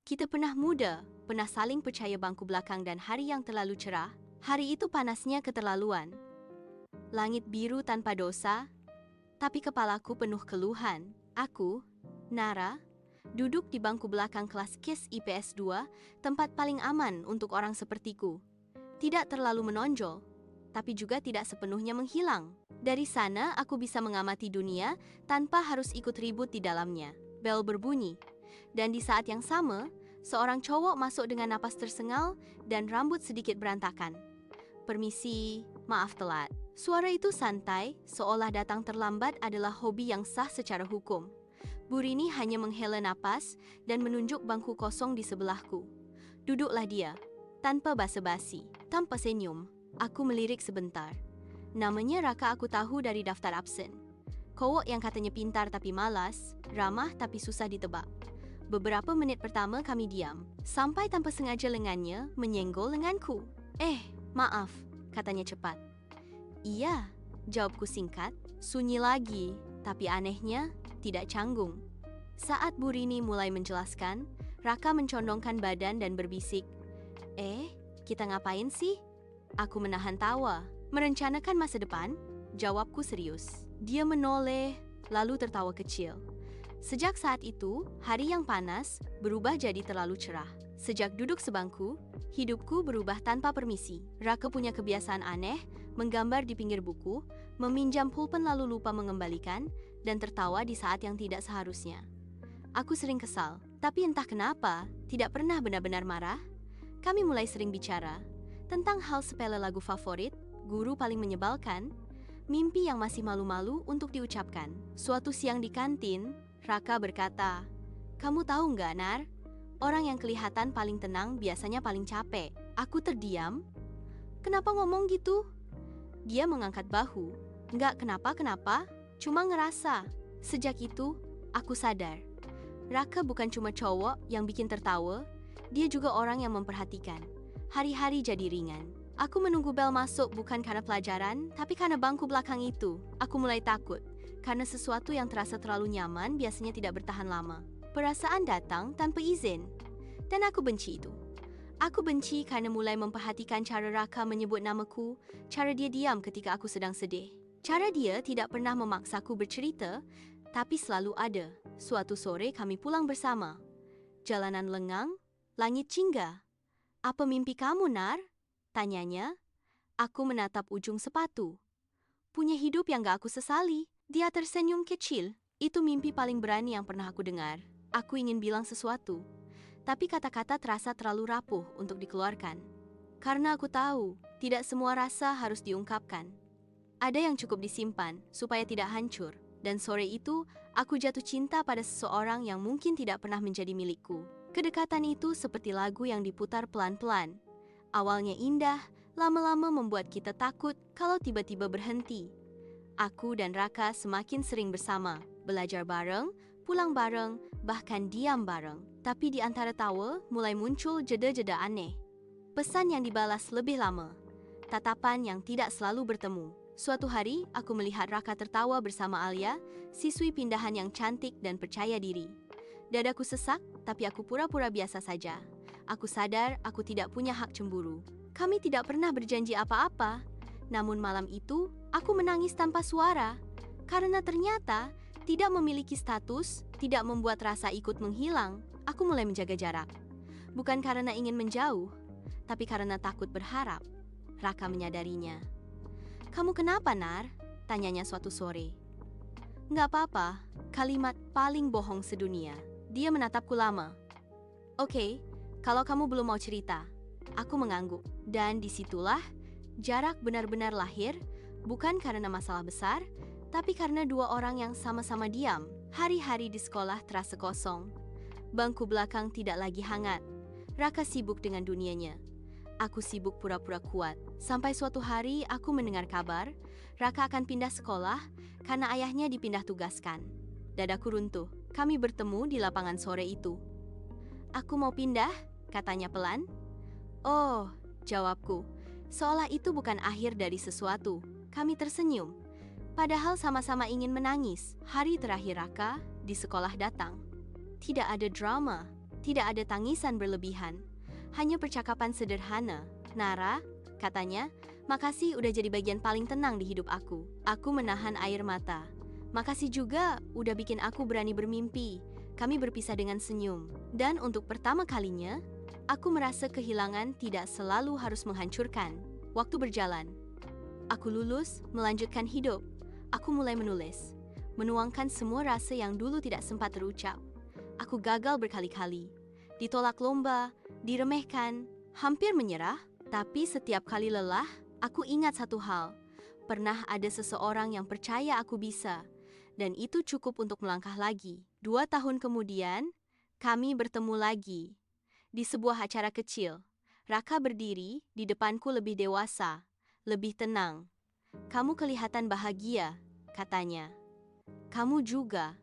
Kita pernah muda, pernah saling percaya bangku belakang dan hari yang terlalu cerah. Hari itu panasnya keterlaluan. Langit biru tanpa dosa, tapi kepalaku penuh keluhan. Aku, Nara, duduk di bangku belakang kelas KIS IPS 2, tempat paling aman untuk orang sepertiku. Tidak terlalu menonjol, tapi juga tidak sepenuhnya menghilang. Dari sana aku bisa mengamati dunia tanpa harus ikut ribut di dalamnya. Bel berbunyi, dan di saat yang sama, seorang cowok masuk dengan napas tersengal dan rambut sedikit berantakan. Permisi, maaf telat. Suara itu santai, seolah datang terlambat adalah hobi yang sah secara hukum. Bu Rini hanya menghela napas dan menunjuk bangku kosong di sebelahku. Duduklah dia, tanpa basa-basi, tanpa senyum. Aku melirik sebentar. Namanya Raka aku tahu dari daftar absen. Cowok yang katanya pintar tapi malas, ramah tapi susah ditebak. Beberapa menit pertama kami diam, sampai tanpa sengaja lengannya menyenggol lenganku. Maaf, katanya cepat. Iya, jawabku singkat, sunyi lagi, tapi anehnya tidak canggung. Saat Bu Rini mulai menjelaskan, Raka mencondongkan badan dan berbisik, kita ngapain sih? Aku menahan tawa. Merencanakan masa depan? Jawabku serius. Dia menoleh, lalu tertawa kecil. Sejak saat itu, hari yang panas berubah jadi terlalu cerah. Sejak duduk sebangku, hidupku berubah tanpa permisi. Raka punya kebiasaan aneh, menggambar di pinggir buku, meminjam pulpen lalu lupa mengembalikan, dan tertawa di saat yang tidak seharusnya. Aku sering kesal, tapi entah kenapa, tidak pernah benar-benar marah. Kami mulai sering bicara tentang hal sepele, lagu favorit, guru paling menyebalkan, mimpi yang masih malu-malu untuk diucapkan. Suatu siang di kantin, Raka berkata, "Kamu tahu nggak, Nar? Orang yang kelihatan paling tenang biasanya paling capek." Aku terdiam. Kenapa ngomong gitu? Dia mengangkat bahu. Nggak kenapa-kenapa, cuma ngerasa. Sejak itu, aku sadar. Raka bukan cuma cowok yang bikin tertawa, dia juga orang yang memperhatikan. Hari-hari jadi ringan. Aku menunggu bel masuk bukan karena pelajaran, tapi karena bangku belakang itu. Aku mulai takut, karena sesuatu yang terasa terlalu nyaman biasanya tidak bertahan lama. Perasaan datang tanpa izin, dan aku benci itu. Aku benci karena mulai memperhatikan cara Raka menyebut namaku, cara dia diam ketika aku sedang sedih. Cara dia tidak pernah memaksaku bercerita, tapi selalu ada. Suatu sore kami pulang bersama. Jalanan lengang, langit cingga. "Apa mimpi kamu, Nar?" tanyanya. Aku menatap ujung sepatu. "Punya hidup yang gak aku sesali." Dia tersenyum kecil. "Itu mimpi paling berani yang pernah aku dengar." Aku ingin bilang sesuatu, tapi kata-kata terasa terlalu rapuh untuk dikeluarkan. Karena aku tahu, tidak semua rasa harus diungkapkan. Ada yang cukup disimpan, supaya tidak hancur. Dan sore itu, aku jatuh cinta pada seseorang yang mungkin tidak pernah menjadi milikku. Kedekatan itu seperti lagu yang diputar pelan-pelan. Awalnya indah, lama-lama membuat kita takut kalau tiba-tiba berhenti. Aku dan Raka semakin sering bersama, belajar bareng, pulang bareng, bahkan diam bareng. Tapi di antara tawa, mulai muncul jeda-jeda aneh. Pesan yang dibalas lebih lama. Tatapan yang tidak selalu bertemu. Suatu hari, aku melihat Raka tertawa bersama Alia, siswi pindahan yang cantik dan percaya diri. Dadaku sesak, tapi aku pura-pura biasa saja. Aku sadar aku tidak punya hak cemburu. Kami tidak pernah berjanji apa-apa. Namun malam itu, aku menangis tanpa suara. Karena ternyata, tidak memiliki status, tidak membuat rasa ikut menghilang. Aku mulai menjaga jarak. Bukan karena ingin menjauh, tapi karena takut berharap. Raka menyadarinya. "Kamu kenapa, Nar?" tanyanya suatu sore. "Nggak apa-apa," kalimat paling bohong sedunia. Dia menatapku lama. "Oke, kalau kamu belum mau cerita." Aku mengangguk. Dan disitulah, jarak benar-benar lahir, bukan karena masalah besar, tapi karena dua orang yang sama-sama diam. Hari-hari di sekolah terasa kosong. Bangku belakang tidak lagi hangat. Raka sibuk dengan dunianya. Aku sibuk pura-pura kuat. Sampai suatu hari aku mendengar kabar, Raka akan pindah sekolah karena ayahnya dipindah tugaskan. Dadaku runtuh. Kami bertemu di lapangan sore itu. "Aku mau pindah," katanya pelan. "Oh," jawabku. Seolah itu bukan akhir dari sesuatu. Kami tersenyum. Padahal sama-sama ingin menangis. Hari terakhir Raka di sekolah datang. Tidak ada drama, Tidak ada tangisan berlebihan, hanya percakapan sederhana. Nara, katanya, makasih udah jadi bagian paling tenang di hidup aku. Aku menahan air mata. Makasih juga udah bikin aku berani bermimpi. Kami berpisah dengan senyum. Dan untuk pertama kalinya, aku merasa kehilangan tidak selalu harus menghancurkan. Waktu berjalan. Aku lulus, melanjutkan hidup. Aku mulai menulis, menuangkan semua rasa yang dulu tidak sempat terucap. Aku gagal berkali-kali, ditolak lomba, diremehkan, hampir menyerah. Tapi setiap kali lelah, aku ingat satu hal. Pernah ada seseorang yang percaya aku bisa, dan itu cukup untuk melangkah lagi. 2 tahun kemudian, kami bertemu lagi. Di sebuah acara kecil, Raka berdiri di depanku lebih dewasa, lebih tenang. Kamu kelihatan bahagia, katanya. Kamu juga.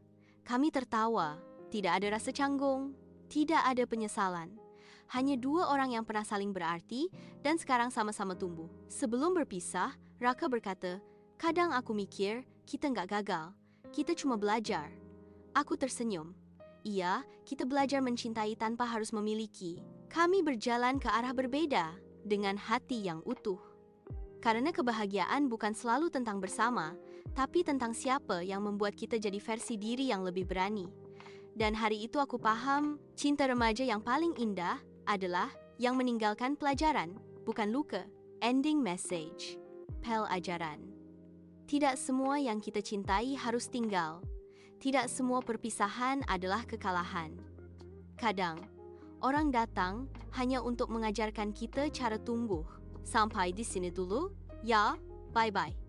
Kami tertawa. Tidak ada rasa canggung, tidak ada penyesalan. Hanya 2 orang yang pernah saling berarti dan sekarang sama-sama tumbuh. Sebelum berpisah, Raka berkata, kadang aku mikir kita nggak gagal, kita cuma belajar. Aku tersenyum. Iya, kita belajar mencintai tanpa harus memiliki. Kami berjalan ke arah berbeda dengan hati yang utuh. Karena kebahagiaan bukan selalu tentang bersama, tapi tentang siapa yang membuat kita jadi versi diri yang lebih berani. Dan hari itu aku paham, cinta remaja yang paling indah adalah yang meninggalkan pelajaran, bukan luka. Ending message. Pel ajaran. Tidak semua yang kita cintai harus tinggal. Tidak semua perpisahan adalah kekalahan. Kadang, orang datang hanya untuk mengajarkan kita cara tumbuh. Sampai di sini dulu, ya, bye-bye.